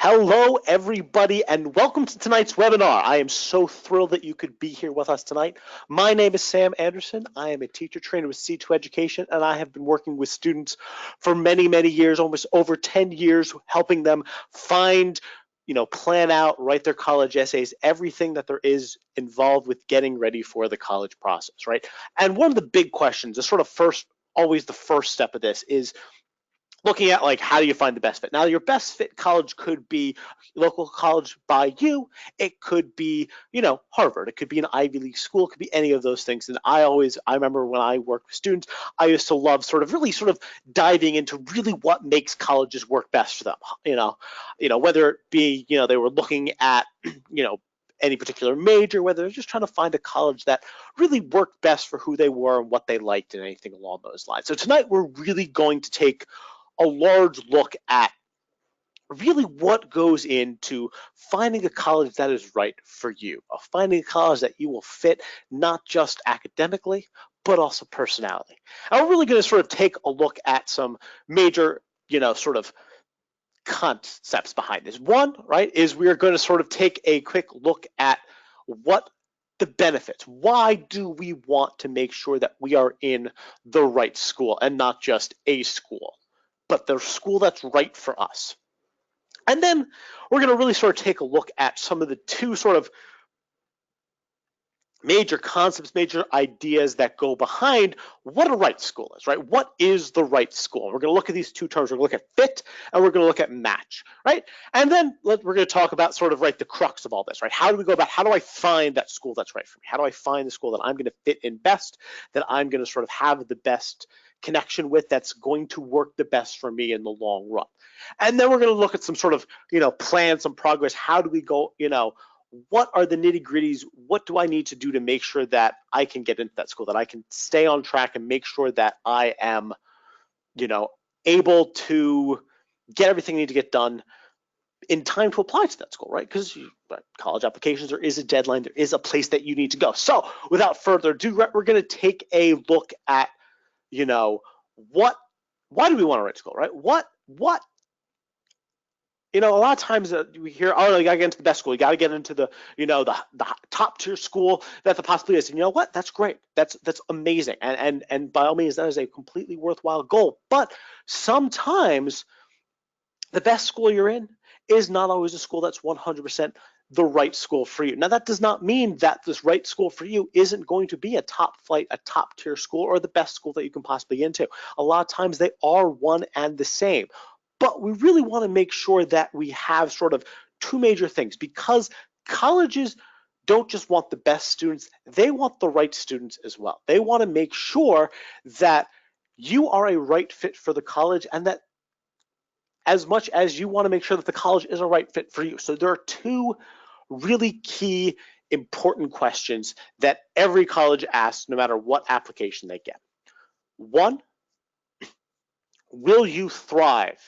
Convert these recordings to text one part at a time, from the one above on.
Hello, everybody, and welcome to tonight's webinar. I am so thrilled that you could be here with us tonight. My name is Sam Anderson. I am a teacher trainer with C2 Education, and I have been working with students for many, many years, almost over 10 years, helping them find, plan out, write their college essays, everything that there is involved with getting ready for the college process, right? And one of the big questions, always the first step of this is looking at like how do you find the best fit. Now your best fit college could be local college by you, it could be Harvard, it could be an Ivy League school, it could be any of those things. And I remember when I worked with students, I used to love really diving into really what makes colleges work best for them. Whether it be they were looking at any particular major, whether they're just trying to find a college that really worked best for who they were and what they liked and anything along those lines. So tonight we're really going to take a large look at really what goes into finding a college that is right for you, finding a college that you will fit not just academically, but also personality. And we're really going to take a look at some major, concepts behind this. One, right, is we are going to take a quick look at what the benefits. Why do we want to make sure that we are in the right school and not just a school, but the school that's right for us? And then we're going to really take a look at some of the two major concepts, major ideas that go behind what a right school is, right? What is the right school? We're going to look at these two terms. We're going to look at fit and we're going to look at match, right? And then we're going to talk about the crux of all this, right? How do I find that school that's right for me? How do I find the school that I'm going to fit in best, that I'm going to have the best connection with, that's going to work the best for me in the long run? And then we're going to look at some plan, some progress. How do we go, what are the nitty gritties? What do I need to do to make sure that I can get into that school, that I can stay on track and make sure that I am, able to get everything I need to get done in time to apply to that school, right? Because college applications, there is a deadline, there is a place that you need to go. So without further ado, we're going to take a look at, why do we want to write school, right? A lot of times we hear, oh, you got to get into the best school. You got to get into the top tier school that the possibility is. And you know what? That's great. That's amazing. And by all means, that is a completely worthwhile goal. But sometimes the best school you're in is not always a school that's 100% the right school for you. Now, that does not mean that this right school for you isn't going to be a top flight, a top tier school, or the best school that you can possibly get into. A lot of times they are one and the same. But we really want to make sure that we have two major things, because colleges don't just want the best students, they want the right students as well. They want to make sure that you are a right fit for the college, and that as much as you want to make sure that the college is a right fit for you. So there are two really key important questions that every college asks no matter what application they get. One, will you thrive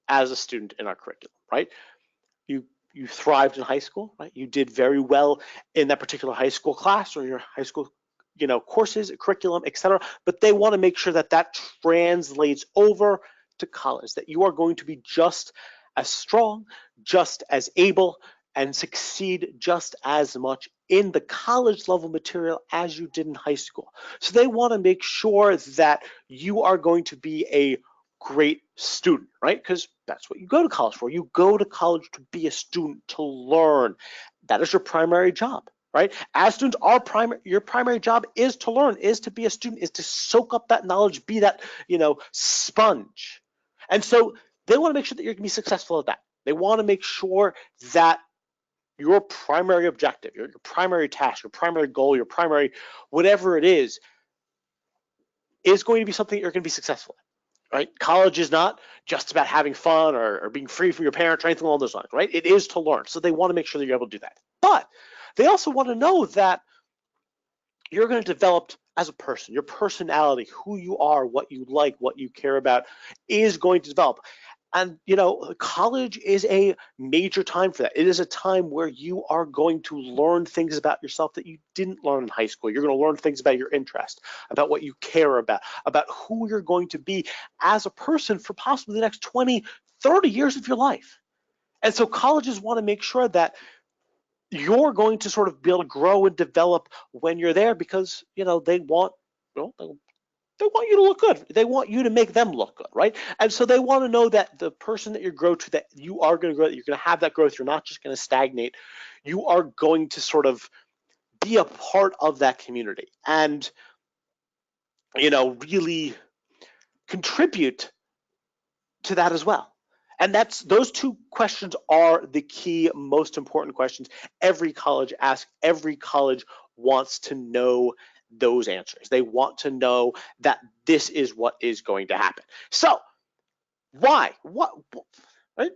as a student in our curriculum, right? You thrived in high school, right? You did very well in that particular high school class or your high school, courses, curriculum, etc. But they want to make sure that that translates over to college, that you are going to be just as strong, just as able, and succeed just as much in the college level material as you did in high school. So they want to make sure that you are going to be a great student, right? Because that's what you go to college for. You go to college to be a student, to learn. That is your primary job, right? As students, your primary job is to learn, is to be a student, is to soak up that knowledge, be that, sponge. And so they want to make sure that you're going to be successful at that. They want to make sure that your primary objective, your primary task, your primary goal, your primary whatever it is going to be something you're going to be successful at. Right? College is not just about having fun or being free from your parents or anything along those lines, right? It is to learn. So they want to make sure that you're able to do that. But they also want to know that you're going to develop as a person, your personality, who you are, what you like, what you care about is going to develop. And, college is a major time for that. It is a time where you are going to learn things about yourself that you didn't learn in high school. You're going to learn things about your interest, about what you care about who you're going to be as a person for possibly the next 20, 30 years of your life. And so colleges want to make sure that you're going to sort of be able to grow and develop when you're there, because they want, well, they want you to look good. They want you to make them look good, right? And so they want to know that the person that you grow to, that you are going to grow, that you're going to have that growth. You're not just going to stagnate. You are going to sort of be a part of that community and, really contribute to that as well. And those two questions are the key, most important questions every college asks. Every college wants to know those answers. They want to know that this is what is going to happen. So why? What? Right?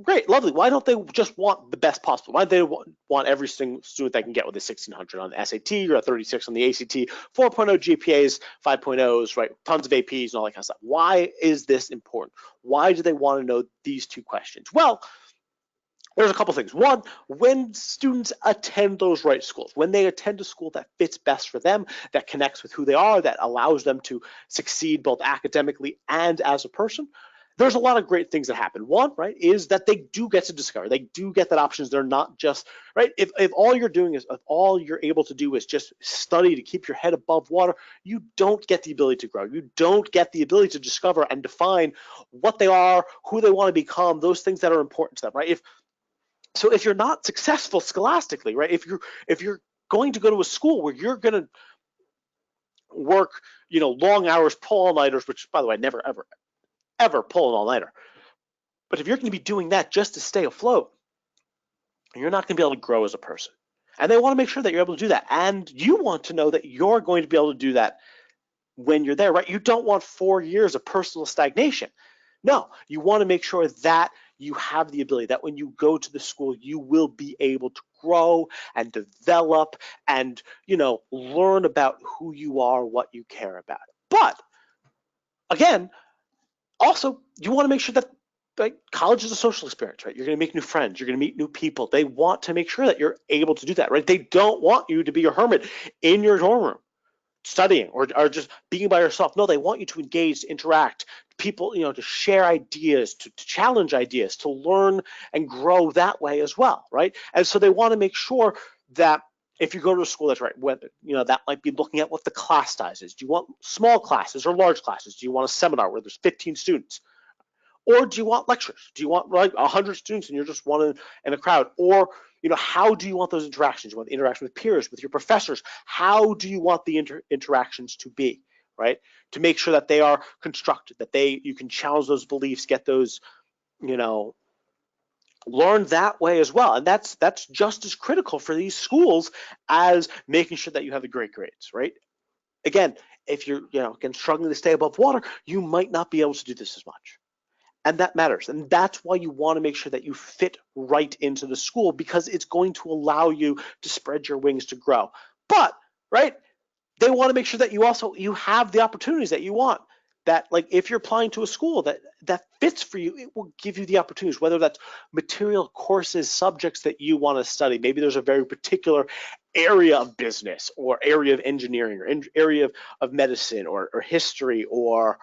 Great, lovely. Why don't they just want the best possible? Why do they want every single student they can get with a 1600 on the SAT or a 36 on the ACT, 4.0 GPAs, 5.0s, right? Tons of APs and all that kind of stuff. Why is this important? Why do they want to know these two questions? Well, there's a couple things. One, when students attend those right schools, when they attend a school that fits best for them, that connects with who they are, that allows them to succeed both academically and as a person, there's a lot of great things that happen. One, right, is that they do get to discover. They do get that options. They're not just, right, if all you're doing is, if all you're able to do is just study to keep your head above water, you don't get the ability to grow. You don't get the ability to discover and define what they are, who they want to become, those things that are important to them, right? If you're not successful scholastically, right, if you're going to go to a school where you're going to work, long hours, pull all-nighters, which, by the way, never, ever pull an all-nighter. But if you're going to be doing that just to stay afloat, you're not going to be able to grow as a person. And they want to make sure that you're able to do that. And you want to know that you're going to be able to do that when you're there, right? You don't want 4 years of personal stagnation. No, you want to make sure that you have the ability, that when you go to the school, you will be able to grow and develop and, learn about who you are, what you care about. But again, also, you want to make sure that college is a social experience, right? You're going to make new friends. You're going to meet new people. They want to make sure that you're able to do that, right? They don't want you to be a hermit in your dorm room studying or just being by yourself. No, they want you to engage, to interact, people, to share ideas, to challenge ideas, to learn and grow that way as well, right? And so they want to make sure that if you go to a school that's right, whether, that might be looking at what the class size is. Do you want small classes or large classes? Do you want a seminar where there's 15 students? Or do you want lectures? Do you want 100 students and you're just one in a crowd? Or, how do you want those interactions? You want the interaction with peers, with your professors? How do you want the interactions to be, right? To make sure that they are constructed, that you can challenge those beliefs, get those, learn that way as well. And that's just as critical for these schools as making sure that you have the great grades, right? Again, if you're, again, struggling to stay above water, you might not be able to do this as much. And that matters. And that's why you want to make sure that you fit right into the school, because it's going to allow you to spread your wings to grow. But, right, they want to make sure that you have the opportunities that you want. That, like, if you're applying to a school that fits for you, it will give you the opportunities, whether that's material, courses, subjects that you want to study. Maybe there's a very particular area of business or area of engineering or area of medicine or history or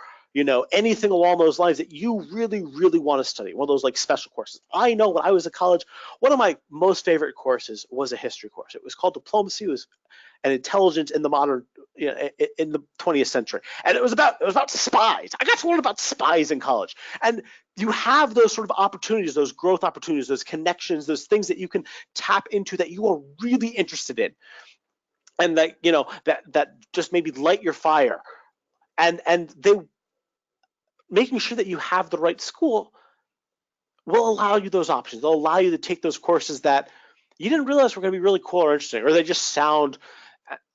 anything along those lines that you really, really want to study, one of those like special courses. I know when I was in college, one of my most favorite courses was a history course. It was called Diplomacy. It was an intelligence in the modern, in the 20th century. And it was about spies. I got to learn about spies in college. And you have those sort of opportunities, those growth opportunities, those connections, those things that you can tap into that you are really interested in. And that, that just maybe light your fire. And they making sure that you have the right school will allow you those options. They'll allow you to take those courses that you didn't realize were going to be really cool or interesting, or they just sound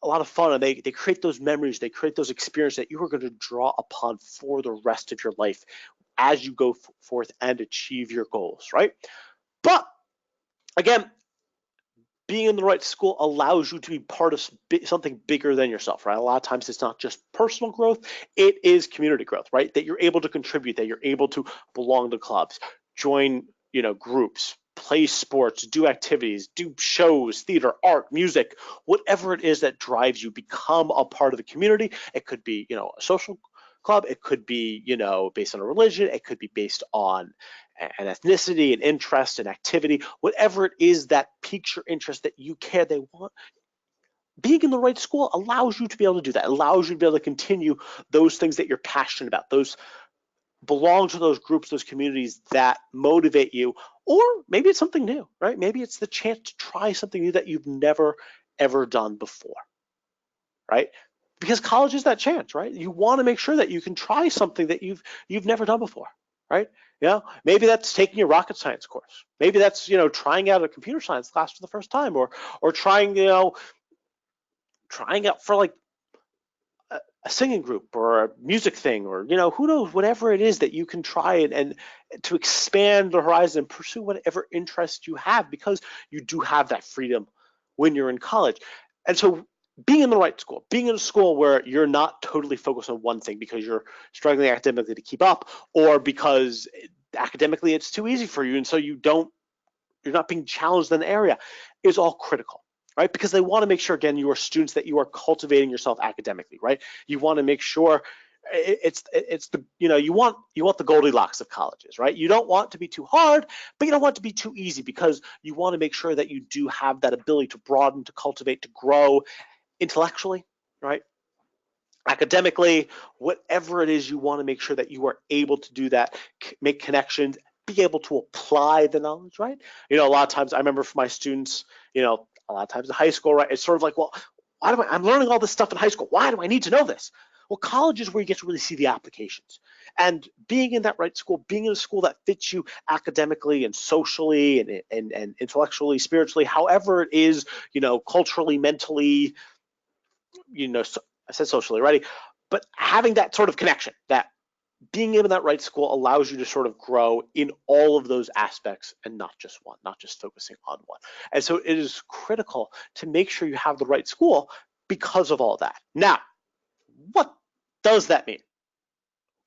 a lot of fun, and they create those memories, they create those experiences that you are going to draw upon for the rest of your life as you go forth and achieve your goals, right? But again, being in the right school allows you to be part of something bigger than yourself, right? A lot of times it's not just personal growth, it is community growth, right? That you're able to contribute, that you're able to belong to clubs, join, groups, play sports, do activities, do shows, theater, art, music, whatever it is that drives you, become a part of the community. It could be, a social club. It could be, based on a religion. It could be based on and ethnicity and interest and activity, whatever it is that piques your interest that you care they want. Being in the right school allows you to be able to do that, allows you to be able to continue those things that you're passionate about, those belong to those groups, those communities that motivate you. Or maybe it's something new, right? Maybe it's the chance to try something new that you've never ever done before, right? Because college is that chance, right? You want to make sure that you can try something that you've never done before, right? Maybe that's taking a rocket science course. Maybe that's trying out a computer science class for the first time, or trying trying out for like a singing group or a music thing, or who knows, whatever it is that you can try and to expand the horizon and pursue whatever interest you have, because you do have that freedom when you're in college. And so being in the right school, being in a school where you're not totally focused on one thing because you're struggling academically to keep up, or because academically it's too easy for you and so you're not being challenged in the area, is all critical, right? Because they want to make sure, again, you are students that you are cultivating yourself academically, right? You want to make sure it's the you want the Goldilocks of colleges, right? You don't want it to be too hard, but you don't want it to be too easy, because you want to make sure that you do have that ability to broaden, to cultivate, to grow intellectually, right? Academically, whatever it is, you want to make sure that you are able to do that, make connections, be able to apply the knowledge, right? A lot of times I remember for my students, a lot of times in high school, right, it's sort of like, well, I'm learning all this stuff in high school. Why do I need to know this? Well, college is where you get to really see the applications. And being in that right school, being in a school that fits you academically and socially and intellectually, spiritually, however it is, culturally, mentally, I said socially already, but having that sort of connection, that being in that right school allows you to sort of grow in all of those aspects and not just one, not just focusing on one. And so it is critical to make sure you have the right school because of all that. Now, what does that mean?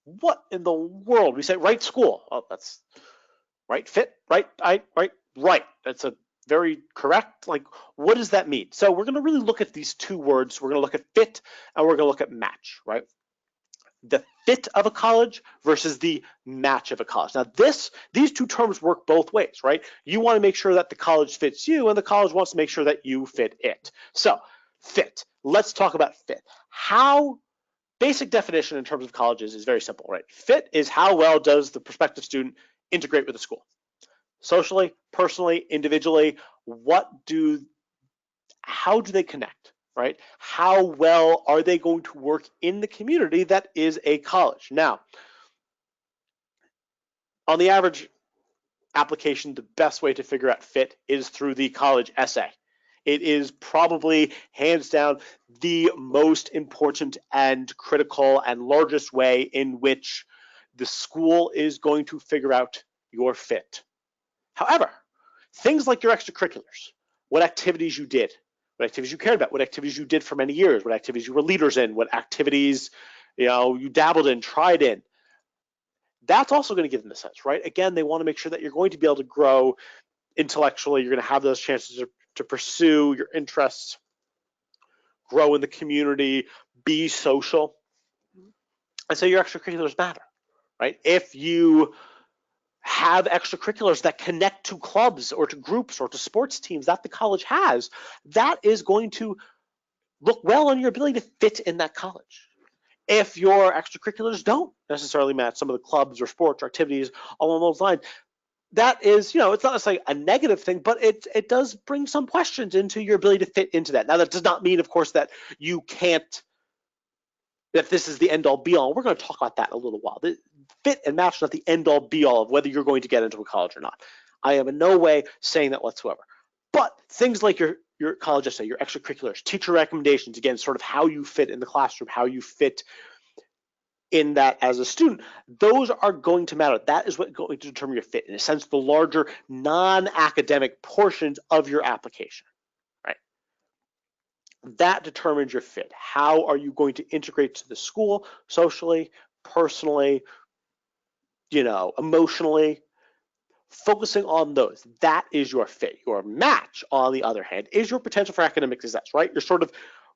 What in the world? We say right school. Oh, that's right fit, right. That's a very correct. Like, what does that mean? So we're going to really look at these two words. We're going to look at fit and we're going to look at match, right? The fit of a college versus the match of a college. Now, these two terms work both ways, right? You want to make sure that the college fits you, and the college wants to make sure that you fit it. So, fit. Let's talk about fit. Basic definition in terms of colleges is very simple, right? Fit is how well does the prospective student integrate with the school? Socially, personally, individually, how do they connect, right? How well are they going to work in the community that is a college? Now, on the average application, the best way to figure out fit is through the college essay. It is probably hands down the most important and critical and largest way in which the school is going to figure out your fit. However, things like your extracurriculars, what activities you did, what activities you cared about, what activities you did for many years, what activities you were leaders in, what activities you dabbled in, tried in, that's also going to give them a sense, right? Again, they want to make sure that you're going to be able to grow intellectually. You're going to have those chances to pursue your interests, grow in the community, be social. And so your extracurriculars matter, right? If you have extracurriculars that connect to clubs or to groups or to sports teams that the college has, that is going to look well on your ability to fit in that college. If your extracurriculars don't necessarily match some of the clubs or sports or activities along those lines, that is, it's not necessarily a negative thing, but it does bring some questions into your ability to fit into that. Now, that does not mean, of course, that you can't, that this is the end all be all. We're going to talk about that in a little while. The fit and match is not the end all be all of whether you're going to get into a college or not. I am in no way saying that whatsoever. But things like your college essay, your extracurriculars, teacher recommendations, again, sort of how you fit in the classroom, how you fit in that as a student, those are going to matter. That is what's going to determine your fit. In a sense, the larger non-academic portions of your application, right? That determines your fit. How are you going to integrate to the school socially, personally, emotionally? Focusing on those, that is your fit. Your match, on the other hand, is your potential for academic success, right? You're sort of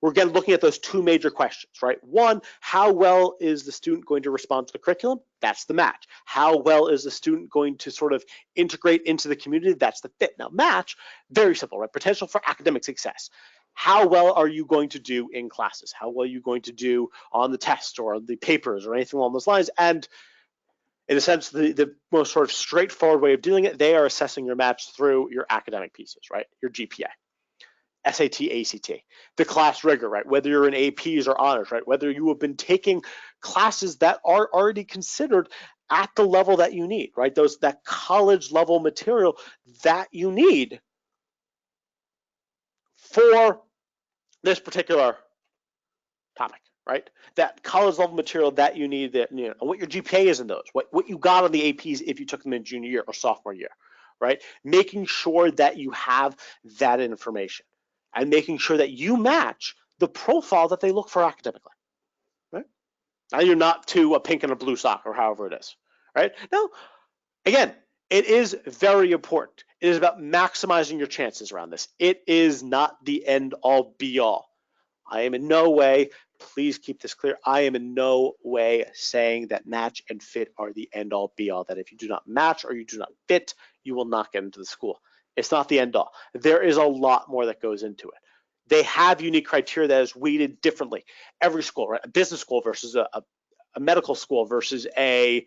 we're again looking at those two major questions, right? One, how well is the student going to respond to the curriculum? That's the match. How well is the student going to sort of integrate into the community? That's the fit. Now, match, very simple, right? Potential for academic success. How well are you going to do in classes? How well are you going to do on the test or the papers or anything along those lines? And in a sense, the most sort of straightforward way of doing it, they are assessing your match through your academic pieces, right? Your GPA, SAT, ACT, the class rigor, right? Whether you're in APs or honors, right? Whether you have been taking classes that are already considered at the level that you need, right? That college level material that you need for this particular topic, right? That college level material that you need, that, you know, what your GPA is in those, what you got on the APs if you took them in junior year or sophomore year, right? Making sure that you have that information and making sure that you match the profile that they look for academically, right? Now you're not to a pink and a blue sock or however it is, right? Now, again, it is very important. It is about maximizing your chances around this. It is not the end all be all. I am in no way, please keep this clear, I am in no way saying that match and fit are the end all be all, that if you do not match or you do not fit, you will not get into the school. It's not the end all. There is a lot more that goes into it. They have unique criteria that is weighted differently. Every school, right? A business school versus a medical school versus a,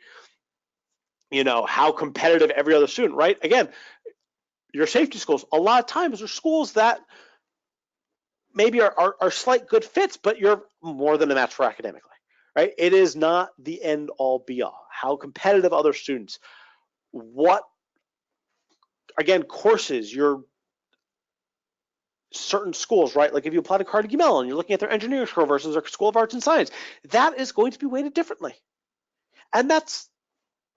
you know, how competitive every other student, right? Again, your safety schools, a lot of times are schools that maybe are slight good fits, but you're more than a match for academically, right? It is not the end all be all. How competitive other students, what, again, courses, your certain schools, right? Like if you apply to Carnegie Mellon, you're looking at their engineering school versus their School of Arts and Science, that is going to be weighted differently. And that's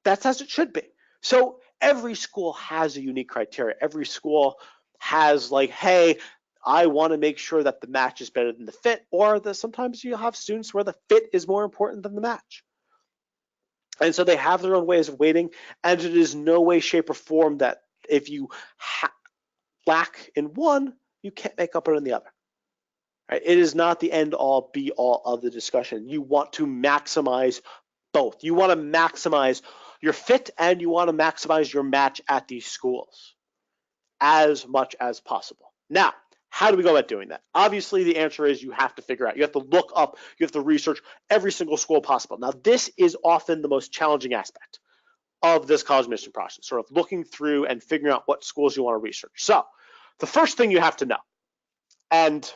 as it should be. So every school has a unique criteria. Every school has like, hey, I want to make sure that the match is better than the fit, or that sometimes you have students where the fit is more important than the match. And so they have their own ways of weighting, and it is no way, shape, or form that if you lack in one, you can't make up in the other. Right? It is not the end all be all of the discussion. You want to maximize both. You want to maximize your fit and you want to maximize your match at these schools as much as possible. Now, how do we go about doing that? Obviously, the answer is you have to figure out, you have to look up, you have to research every single school possible. Now, this is often the most challenging aspect of this college admission process, sort of looking through and figuring out what schools you want to research. So, the first thing you have to know, and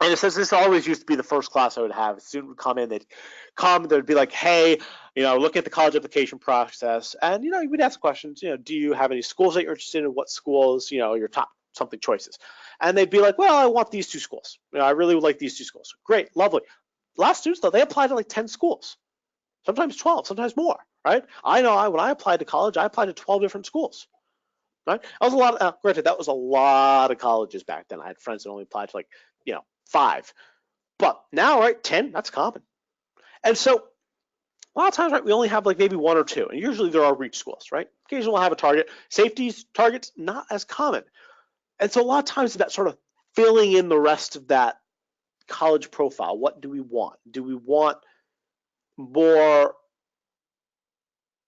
it says this always used to be the first class I would have. A student would come in, they'd be like, hey, you know, look at the college application process. And, you know, we'd ask questions, you know, do you have any schools that you're interested in? What schools, you know, your top something choices? And they'd be like, well, I want these two schools. You know, I really would like these two schools. Great, lovely. A lot of students, though, they apply to like 10 schools, sometimes 12, sometimes more, right? I know when I applied to college, I applied to 12 different schools. Right? That was a lot. Granted, that was a lot of colleges back then. I had friends that only applied to like, you know, 5. But now, right, 10, that's common. And so a lot of times, right, we only have like maybe 1 or 2. And usually there are reach schools, right? Occasionally we'll have a target. Safeties, targets, not as common. And so a lot of times that sort of filling in the rest of that college profile. What do we want? Do we want more?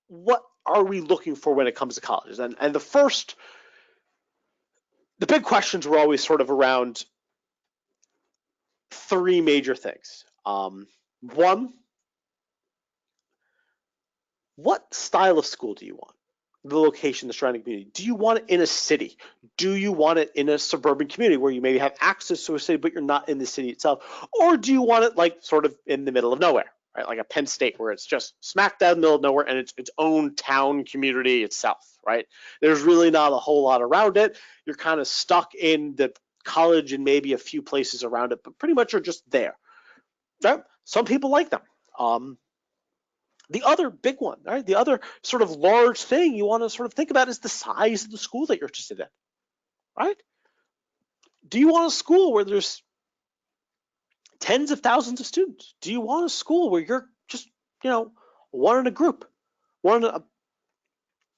What are we looking for when it comes to colleges? And the big questions were always sort of around 3 major things. One, what style of school do you want? The location, the surrounding community. Do you want it in a city? Do you want it in a suburban community where you maybe have access to a city, but you're not in the city itself? Or do you want it like sort of in the middle of nowhere, right? Like a Penn State where it's just smack dab in the middle of nowhere and it's its own town community itself, right? There's really not a whole lot around it. You're kind of stuck in the college and maybe a few places around it, but pretty much you're just there. Right? Some people like them. The other big one, right? The other sort of large thing you want to sort of think about is the size of the school that you're interested in, right? Do you want a school where there's tens of thousands of students? Do you want a school where you're just, you know, one in a group, one in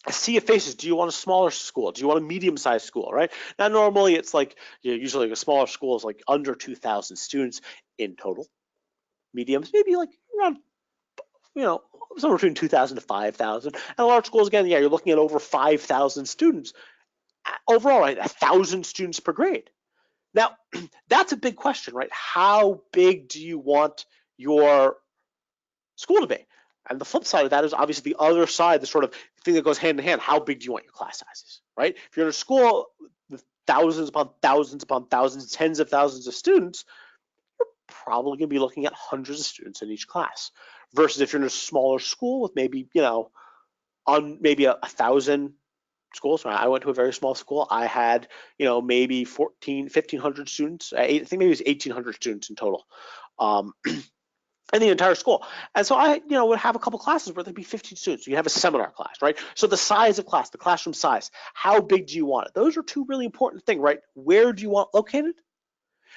a sea of faces. Do you want a smaller school? Do you want a medium-sized school, right? Now, normally it's like, usually like a smaller school is like under 2,000 students in total. Mediums, maybe like around, somewhere between 2,000 to 5,000. And large schools, again, yeah, you're looking at over 5,000 students overall, right? 1,000 students per grade. Now, that's a big question, right? How big do you want your school to be? And the flip side of that is obviously the other side, the sort of thing that goes hand in hand. How big do you want your class sizes, right? If you're in a school with thousands upon thousands upon thousands, tens of thousands of students, you're probably going to be looking at hundreds of students in each class. Versus if you're in a smaller school with maybe, on maybe 1,000 schools. I went to a very small school. I had, maybe 1,500 students. I think maybe it was 1,800 students in total. In the entire school. And so I, would have a couple classes where there'd be 15 students. You have a seminar class, right? So the size of class, the classroom size, how big do you want it? Those are two really important things, right? Where do you want located?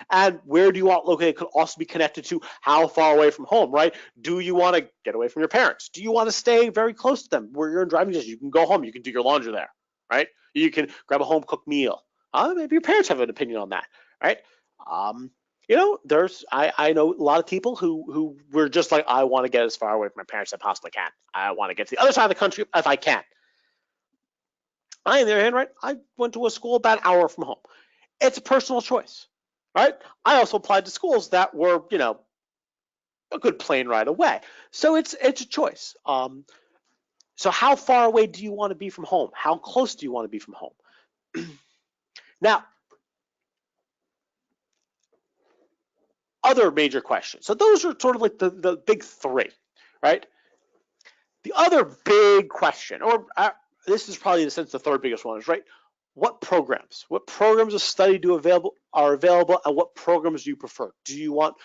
And where do you want located could also be connected to how far away from home, right? Do you want to get away from your parents? Do you want to stay very close to them where you're in driving distance? You can go home, you can do your laundry there, right? You can grab a home cooked meal. Maybe your parents have an opinion on that, right? I know a lot of people who were just like, I want to get as far away from my parents as I possibly can. I want to get to the other side of the country if I can. On the other hand, right, I went to a school about an hour from home. It's a personal choice, right? I also applied to schools that were, a good plane ride away. So it's a choice. So how far away do you want to be from home? How close do you want to be from home? Now, other major questions. So those are sort of like the big three, right? The other big question, or this is probably in a sense the third biggest one, is right. What programs of study are available, and what programs do you prefer? Do you want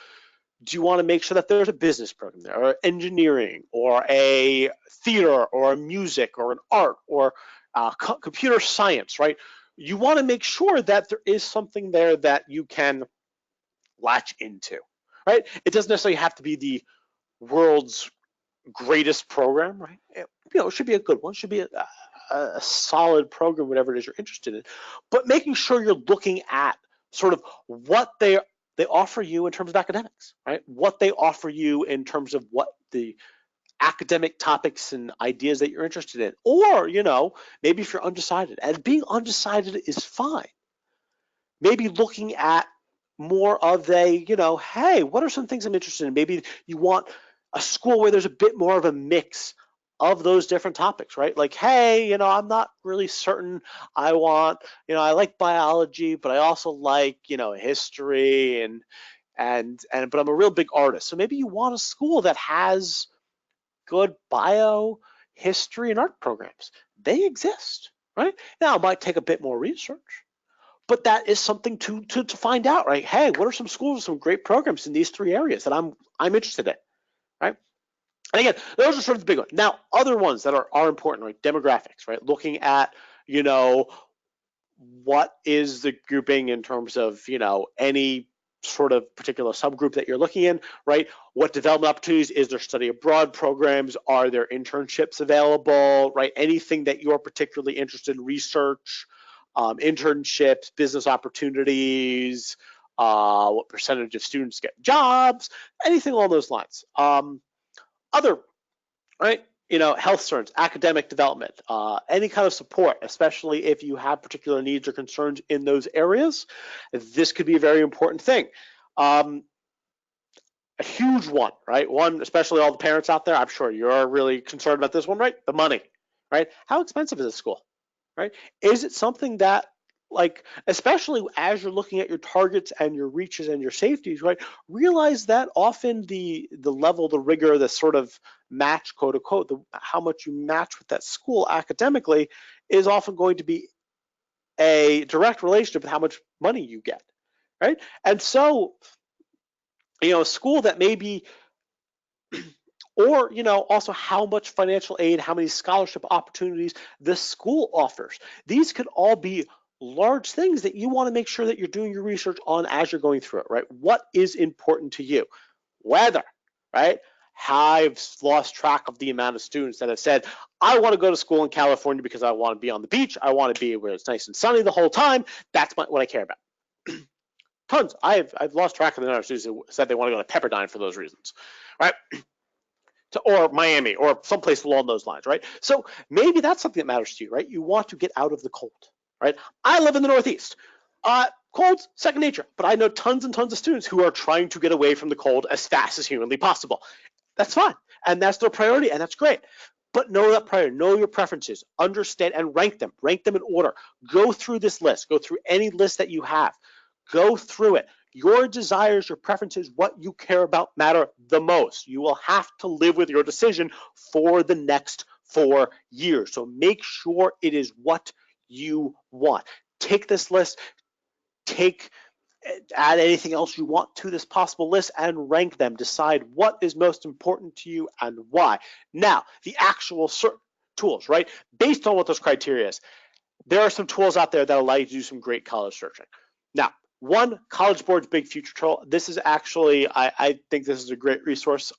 to make sure that there's a business program there, or engineering, or a theater, or a music, or an art, or computer science, right? You want to make sure that there is something there that you can latch into, right? It doesn't necessarily have to be the world's greatest program, right? It should be a good one, should be a solid program, whatever it is you're interested in, but making sure you're looking at sort of what they offer you in terms of academics, right? What they offer you in terms of what the academic topics and ideas that you're interested in, or maybe if you're undecided, and being undecided is fine. Maybe looking at more of hey, what are some things I'm interested in? Maybe you want a school where there's a bit more of a mix of those different topics, right? Like, hey, I'm not really certain. I want, I like biology, but I also like, history and but I'm a real big artist. So maybe you want a school that has good bio, history, and art programs. They exist, right? Now, it might take a bit more research, but that is something to find out, right? Hey, what are some schools with some great programs in these three areas that I'm interested in, right? And again, those are sort of the big ones. Now, other ones that are important, right? Demographics, right? Looking at, what is the grouping in terms of, any sort of particular subgroup that you're looking in, right? What development opportunities, is there study abroad programs? Are there internships available, right? Anything that you're particularly interested in, research, internships, business opportunities, what percentage of students get jobs, anything along those lines. Other, right? Health concerns, academic development, any kind of support, especially if you have particular needs or concerns in those areas, this could be a very important thing. A huge one, right? One, especially all the parents out there, I'm sure you're really concerned about this one, right? The money, right? How expensive is a school, right? Is it something that, like, especially as you're looking at your targets and your reaches and your safeties, right? Realize that often the level, the rigor, the sort of match, quote unquote, how much you match with that school academically is often going to be a direct relationship with how much money you get, right? And so, a school that maybe, or also how much financial aid, how many scholarship opportunities the school offers. These could all be large things that you want to make sure that you're doing your research on as you're going through it, right? What is important to you? Weather, right? I've lost track of the amount of students that have said, I want to go to school in California because I want to be on the beach. I want to be where it's nice and sunny the whole time. That's what I care about. Tons. I've lost track of the number of students who said they want to go to Pepperdine for those reasons, right? Or Miami or someplace along those lines, right? So maybe that's something that matters to you, right? You want to get out of the cold, right? I live in the Northeast. Cold's second nature, but I know tons and tons of students who are trying to get away from the cold as fast as humanly possible. That's fine, and that's their priority, and that's great. But know that priority, know your preferences, understand and rank them in order. Go through this list, go through any list that you have, go through it. Your desires, your preferences, what you care about matter the most. You will have to live with your decision for the next 4 years. So make sure it is what you want. Take this list, add anything else you want to this possible list and rank them. Decide what is most important to you and why. Now, the actual tools, right? Based on what those criteria is, there are some tools out there that allow you to do some great college searching. Now, one, College Board's Big Future Tool. This is actually, I think this is a great resource.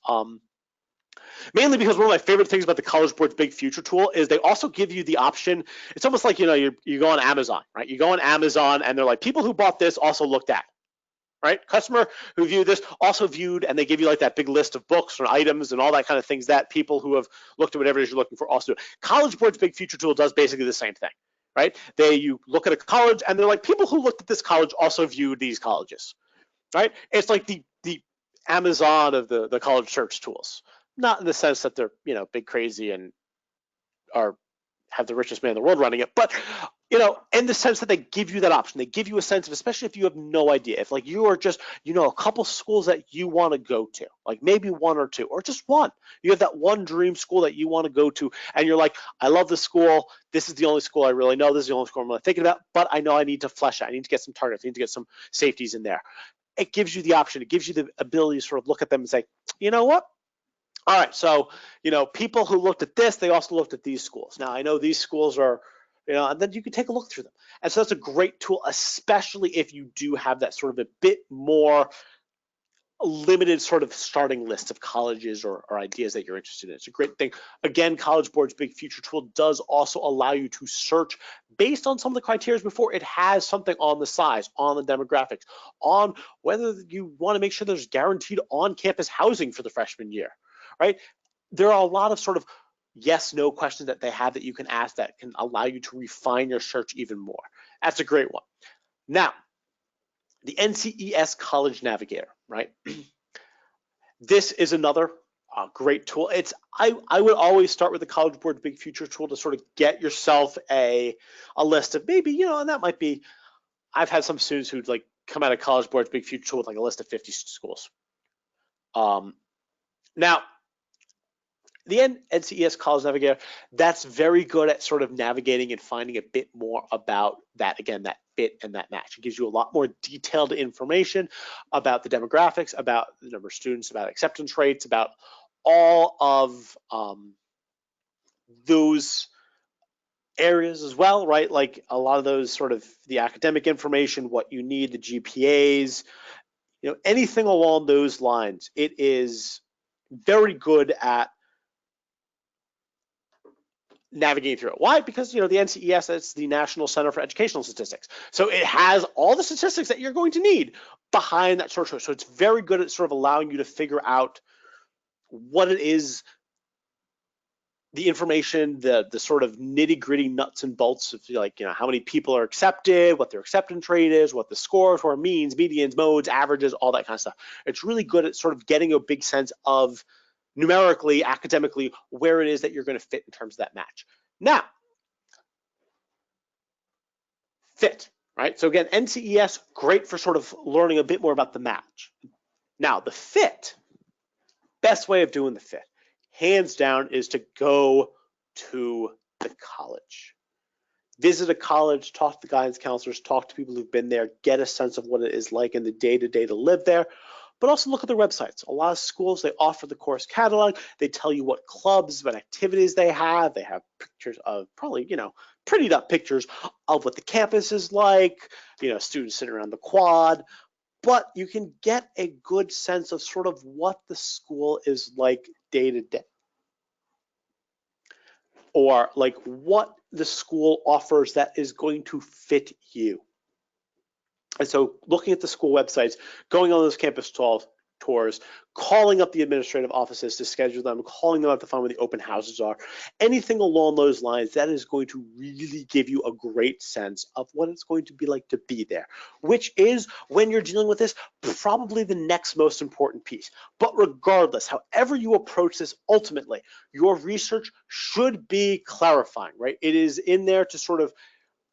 Mainly because one of my favorite things about the College Board's Big Future Tool is they also give you the option. It's almost like, you go on Amazon, right? You go on Amazon and they're like, people who bought this also looked at, right? Customer who viewed this also viewed, and they give you like that big list of books and items and all that kind of things that people who have looked at whatever it is you're looking for also do. College Board's Big Future Tool does basically the same thing, right? You look at a college and they're like, people who looked at this college also viewed these colleges, right? It's like the Amazon of the college search tools. Not in the sense that they're, big crazy and have the richest man in the world running it, but in the sense that they give you that option. They give you a sense of, especially if you have no idea, if like you are just, a couple schools that you want to go to, like maybe one or two, or just one. You have that one dream school that you want to go to, and you're like, I love this school. This is the only school I really know. This is the only school I'm really thinking about, but I know I need to flesh out. I need to get some targets. I need to get some safeties in there. It gives you the option. It gives you the ability to sort of look at them and say, you know what? All right, so, people who looked at this, they also looked at these schools. Now, I know these schools are, and then you can take a look through them. And so that's a great tool, especially if you do have that sort of a bit more limited sort of starting list of colleges or ideas that you're interested in. It's a great thing. Again, College Board's Big Future Tool does also allow you to search based on some of the criteria before. It has something on the size, on the demographics, on whether you want to make sure there's guaranteed on-campus housing for the freshman year. Right? There are a lot of sort of yes, no questions that they have that you can ask that can allow you to refine your search even more. That's a great one. Now, the NCES College Navigator, right? This is another great tool. I would always start with the College Board Big Future Tool to sort of get yourself a list of maybe, and that might be, I've had some students who'd like come out of College Board's Big Future Tool with like a list of 50 schools. Now, the NCES College Navigator, that's very good at sort of navigating and finding a bit more about that, again, that fit and that match. It gives you a lot more detailed information about the demographics, about the number of students, about acceptance rates, about all of those areas as well, right? Like a lot of those sort of the academic information, what you need, the GPAs, anything along those lines. It is very good at navigating through it. Why? Because the NCES, it's the National Center for Educational Statistics. So it has all the statistics that you're going to need behind that search. So it's very good at sort of allowing you to figure out what it is, the information, the sort of nitty-gritty nuts and bolts of like, how many people are accepted, what their acceptance rate is, what the scores were, means, medians, modes, averages, all that kind of stuff. It's really good at sort of getting a big sense of numerically, academically, where it is that you're going to fit in terms of that match. Now, fit, right? So again, NCES, great for sort of learning a bit more about the match. Now, the fit, best way of doing the fit, hands down, is to go to the college. Visit a college, talk to the guidance counselors, talk to people who've been there, get a sense of what it is like in the day-to-day to live there. But also look at their websites. A lot of schools, they offer the course catalog. They tell you what clubs, what activities they have. They have pictures of probably, prettied up pictures of what the campus is like, students sitting around the quad. but you can get a good sense of sort of what the school is like day to day, or like what the school offers that is going to fit you. And so looking at the school websites, going on those campus tours, calling up the administrative offices to schedule them, calling them up to find where the open houses are, anything along those lines, that is going to really give you a great sense of what it's going to be like to be there, which is, when you're dealing with this, probably the next most important piece. But regardless, however you approach this, ultimately, your research should be clarifying, right? It is in there to sort of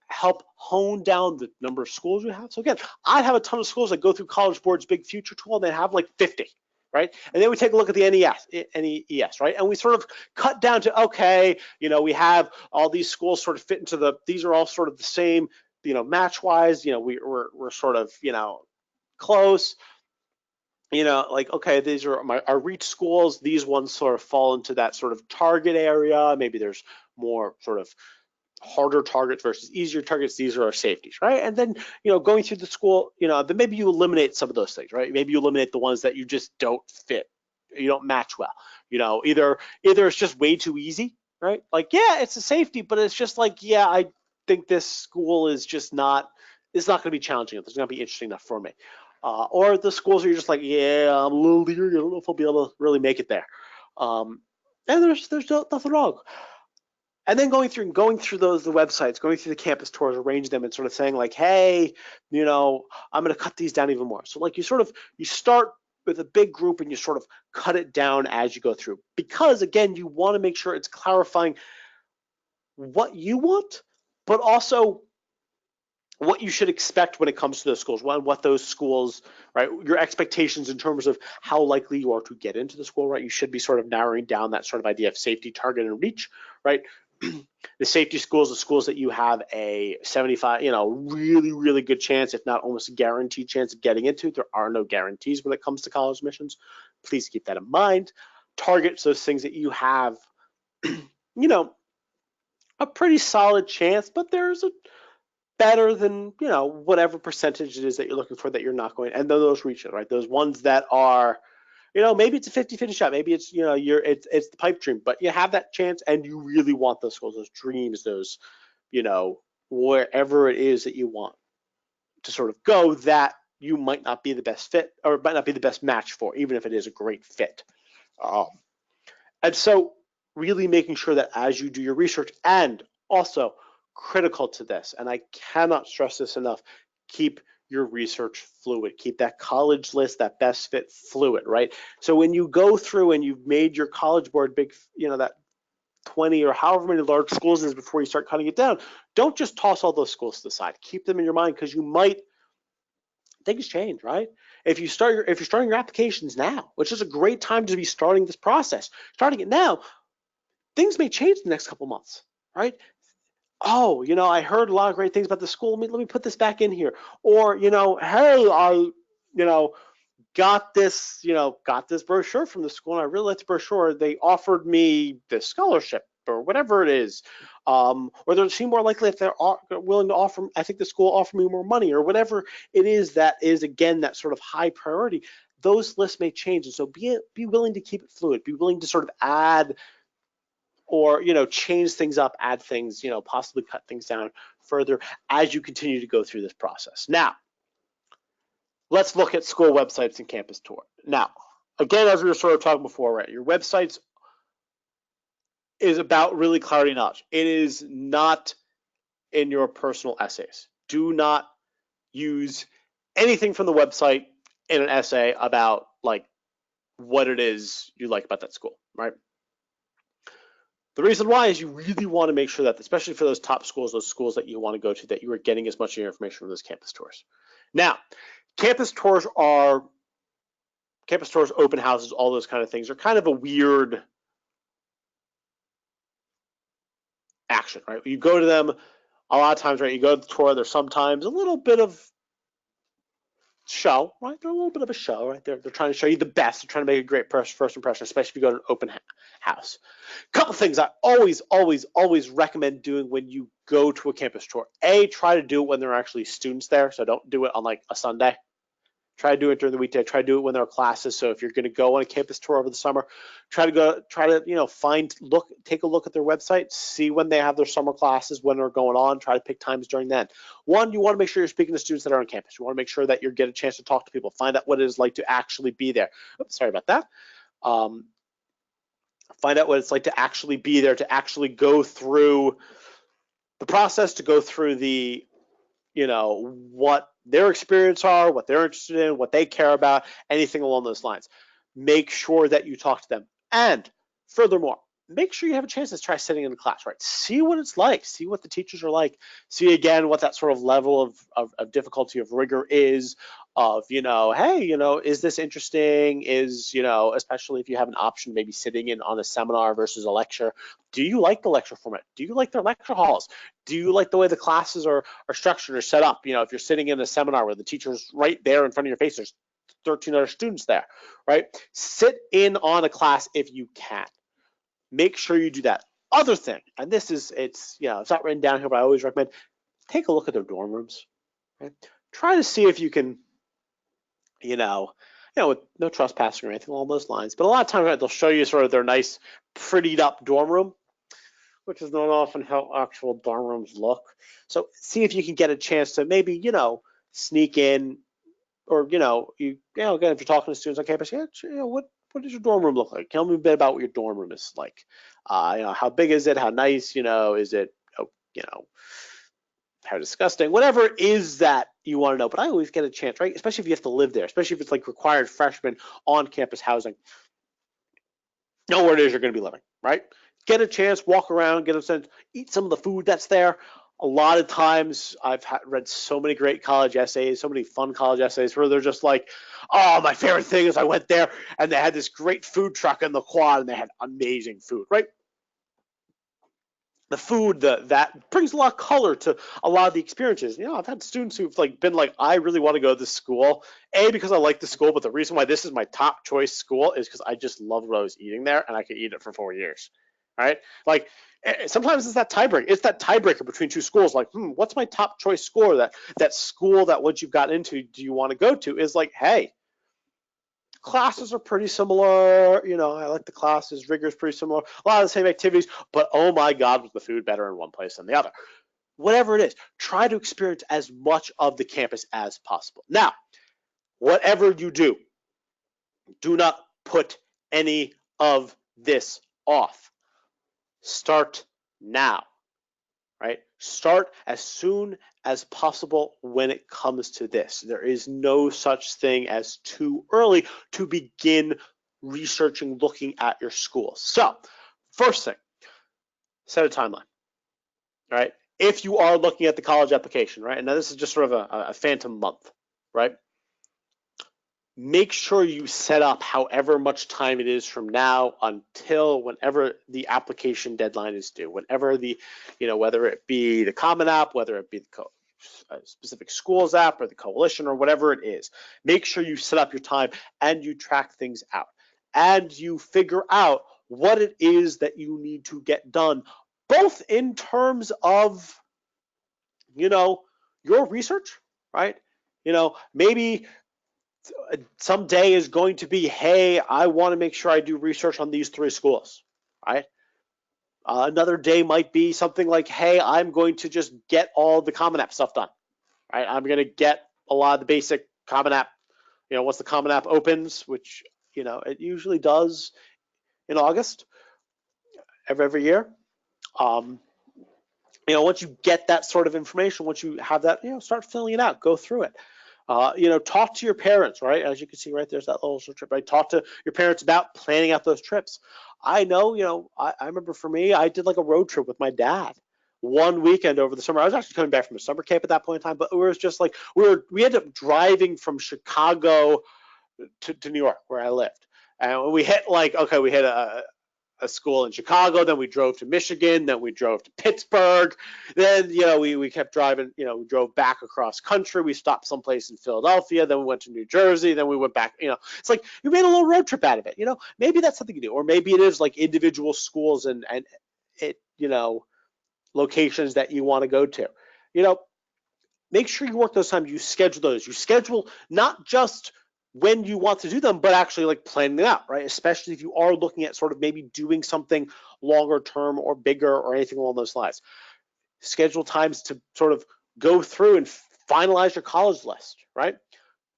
help hone down the number of schools you have. So again, I have a ton of schools that go through College Board's Big Future tool, and they have like 50, right? And then we take a look at the NES, right? And we sort of cut down to, okay, we have all these schools sort of fit into these are all sort of the same, match-wise, we're sort of, close. Like, okay, these are our reach schools. These ones sort of fall into that sort of target area. Maybe there's more sort of harder targets versus easier targets. These are our safeties, right? And then, going through the school, then maybe you eliminate some of those things, right? Maybe you eliminate the ones that you just don't fit, you don't match well. Either it's just way too easy, right? Like, yeah, it's a safety, but it's just like, yeah, I think this school is just it's not going to be challenging enough. It's not going to be interesting enough for me. Or the schools are just like, yeah, I'm a little leery. I don't know if I'll be able to really make it there. And there's nothing wrong. And then going through the websites, going through the campus tours, arrange them, and sort of saying like, hey, I'm going to cut these down even more. So like you start with a big group and you sort of cut it down as you go through, because again, you want to make sure it's clarifying what you want, but also what you should expect when it comes to those schools, what those schools, right, your expectations in terms of how likely you are to get into the school, right? You should be sort of narrowing down that sort of idea of safety, target, and reach, right? The safety schools, the schools that you have a 75, really, really good chance, if not almost a guaranteed chance of getting into. There are no guarantees when it comes to college admissions. Please keep that in mind. Targets those things that you have, a pretty solid chance, but there's a better than, whatever percentage it is that you're looking for that you're not going, and those reach it, right? Those ones that are, maybe it's a 50-50 shot, maybe it's, it's the pipe dream, but you have that chance and you really want those schools, those dreams, those, wherever it is that you want to sort of go, that you might not be the best fit, or might not be the best match for, even if it is a great fit. And so really making sure that as you do your research, and also critical to this, and I cannot stress this enough, keep your research fluid. Keep that college list, that best fit fluid, right? So when you go through and you've made your College Board big, that 20 or however many large schools is before you start cutting it down, don't just toss all those schools to the side. Keep them in your mind, because things change, right? If you're starting your applications now, which is a great time to be starting this process, starting it now, things may change the next couple months, right? Oh, I heard a lot of great things about the school. Let me put this back in here. Or, hey, I, got this brochure from the school, and I really liked the brochure. They offered me this scholarship or whatever it is. Or they seem more likely if they're willing to offer, I think the school offer me more money, or whatever it is that is, again, that sort of high priority. Those lists may change. And so be willing to keep it fluid. Be willing to sort of add, or change things up, add things, possibly cut things down further as you continue to go through this process. Now, let's look at school websites and campus tour. Now, again, as we were sort of talking before, right, your websites is about really clarity and knowledge. It is not in your personal essays. Do not use anything from the website in an essay about like what it is you like about that school, right? The reason why is you really want to make sure that, especially for those top schools, those schools that you want to go to, that you are getting as much of your information from those campus tours. Now, campus tours, open houses, all those kind of things are kind of a weird action, right? You go to them a lot of times, right? You go to the tour, there's sometimes a little bit of show, right? They're a little bit of a show, right? They're trying to show you the best. They're trying to make a great first impression, especially if you go to an open house. Couple things I always recommend doing when you go to a campus tour. A, try to do it when there are actually students there, so don't do it on like a Sunday. Try to do it during the weekday. Try to do it when there are classes. So if you're going to go on a campus tour over the summer, try to take a look at their website, see when they have their summer classes, when they're going on. Try to pick times during that. One, you want to make sure you're speaking to students that are on campus. You want to make sure that you get a chance to talk to people, find out what it is like to actually be there. Oops, sorry about that. Find out what it's like to actually be there, to actually go through the process, to go through the, what their experience are, what they're interested in, what they care about, anything along those lines. Make sure that you talk to them. And furthermore, make sure you have a chance to try sitting in the class, right? See what it's like, see what the teachers are like, see again what that sort of level of difficulty, of rigor is, of, hey, is this interesting? Is, especially if you have an option, maybe sitting in on a seminar versus a lecture. Do you like the lecture format? Do you like their lecture halls? Do you like the way the classes are structured or set up? If you're sitting in a seminar where the teacher's right there in front of your face, there's 13 other students there, right? Sit in on a class if you can. Make sure you do that. Other thing, and this is, it's not written down here, but I always recommend, take a look at their dorm rooms. Right? Try to see if you can, with no trespassing or anything along those lines, but a lot of times, right, they'll show you sort of their nice, prettied up dorm room, which is not often how actual dorm rooms look. So see if you can get a chance to maybe, sneak in, or, again, if you're talking to students on campus, what does your dorm room look like? Tell me a bit about what your dorm room is like. How big is it? How nice? Is it, how disgusting? Whatever it is that you want to know. But I always get a chance, right? Especially if you have to live there, especially if it's like required freshman on campus housing. Know where it is you're going to be living, right? Get a chance, walk around, get a sense, eat some of the food that's there. A lot of times I've read so many great college essays, so many fun college essays where they're just like, oh, my favorite thing is I went there and they had this great food truck in the quad and they had amazing food, right? The food, that brings a lot of color to a lot of the experiences. I've had students who've been like, I really want to go to this school, because I like the school, but the reason why this is my top choice school is because I just loved what I was eating there and I could eat it for 4 years, right? Like, sometimes it's that tiebreaker. It's that tiebreaker between two schools. Like, what's my top choice school? That school that once you've gotten into, do you want to go to? Is like, hey, classes are pretty similar. I like the classes. Rigor is pretty similar. A lot of the same activities, but oh my God, was the food better in one place than the other? Whatever it is, try to experience as much of the campus as possible. Now, whatever you do, do not put any of this off. Start now, right? Start as soon as possible when it comes to this. There is no such thing as too early to begin researching, looking at your school. So, first thing, set a timeline, all right? If you are looking at the college application, right? And now this is just sort of a phantom month, right? Make sure you set up however much time it is from now until whenever the application deadline is due, whenever the, whether it be the Common App, whether it be the specific schools app or the coalition or whatever it is. Make sure you set up your time and you track things out and you figure out what it is that you need to get done, both in terms of, your research, right? Maybe some day is going to be, hey, I want to make sure I do research on these 3 schools, right? Another day might be something like, hey, I'm going to just get all the Common App stuff done, right? I'm going to get a lot of the basic Common App, once the Common App opens, which, it usually does in August every year. Once you get that sort of information, once you have that, start filling it out, go through it. Talk to your parents, right? As you can see right there's that little trip, right? Talk to your parents about planning out those trips. I know, I remember for me, I did like a road trip with my dad one weekend over the summer. I was actually coming back from a summer camp at that point in time, but it was just like, we ended up driving from Chicago to New York where I lived. And we hit we hit a school in Chicago, then we drove to Michigan, then we drove to Pittsburgh, then we kept driving, we drove back across country, we stopped someplace in Philadelphia, then we went to New Jersey, then we went back, it's like you made a little road trip out of it. Maybe that's something you do, or maybe it is like individual schools and it locations that you want to go to. make sure you work those times, you schedule those. You schedule not just when you want to do them, but actually like planning them out, right? Especially if you are looking at sort of maybe doing something longer term or bigger or anything along those lines. Schedule times to sort of go through and finalize your college list, right?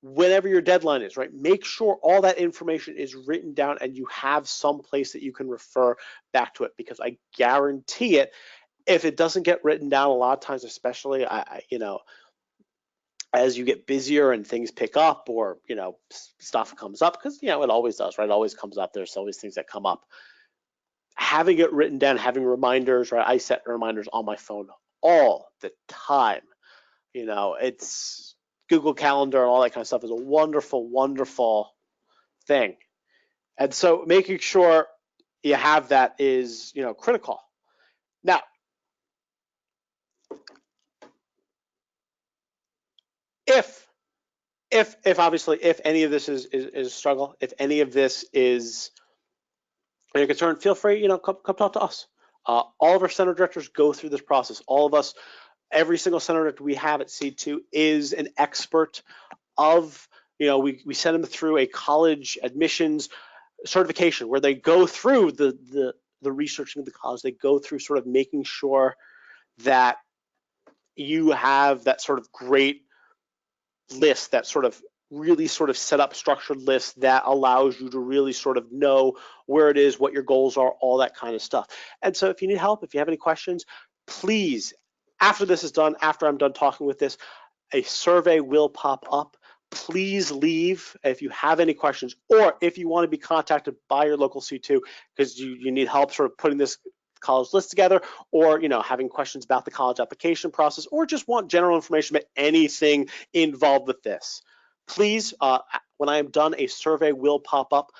Whenever your deadline is, right? Make sure all that information is written down and you have some place that you can refer back to it, because I guarantee it, if it doesn't get written down a lot of times, especially, you know, as you get busier and things pick up, or, you know, stuff comes up, because, you know, it always does, right? It always comes up. There's always things that come up. Having it written down, having reminders, right? I set reminders on my phone all the time. You know, it's Google Calendar and all that kind of stuff is a wonderful, wonderful thing. And so making sure you have that is, you know, critical. Now, if obviously, if any of this is a struggle, if any of this is a concern, feel free, you know, come talk to us. All of our center directors go through this process. All of us, every single center director we have at C2 is an expert of, you know, we send them through a college admissions certification where they go through the researching of the college. They go through sort of making sure that you have that sort of great list, that sort of really sort of set up structured list that allows you to really sort of know where it is, what your goals are, all that kind of stuff. And so if you need help, if you have any questions, please, after this is done, after I'm done talking with this, a survey will pop up. Please leave if you have any questions, or if you want to be contacted by your local C2 because you need help sort of putting this college list together, or, you know, having questions about the college application process, or just want general information about anything involved with this. Please, when I am done, a survey will pop up.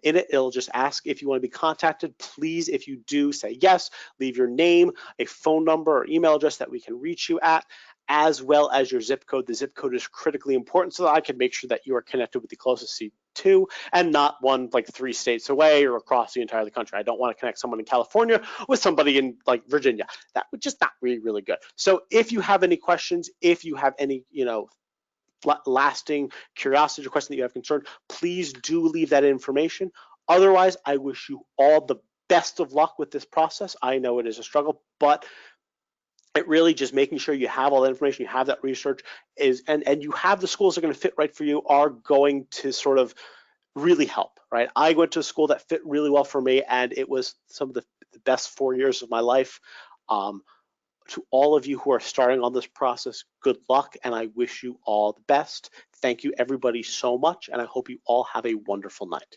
In it, it'll just ask if you want to be contacted. Please, if you do, say yes, leave your name, a phone number or email address that we can reach you at, as well as your zip code. The zip code is critically important so that I can make sure that you are connected with the closest C2 and not one like 3 states away or across the entire country. I don't want to connect someone in California with somebody in like Virginia. That would just not be really good. So if you have any questions, if you have any, you know, lasting curiosity or question that you have concern, please do leave that information. Otherwise, I wish you all the best of luck with this process. I know it is a struggle, but it really just making sure you have all that information, you have that research is, and you have the schools that are going to fit right for you are going to sort of really help, right? I went to a school that fit really well for me, and it was some of the best 4 years of my life. To all of you who are starting on this process, good luck, and I wish you all the best. Thank you everybody so much, and I hope you all have a wonderful night.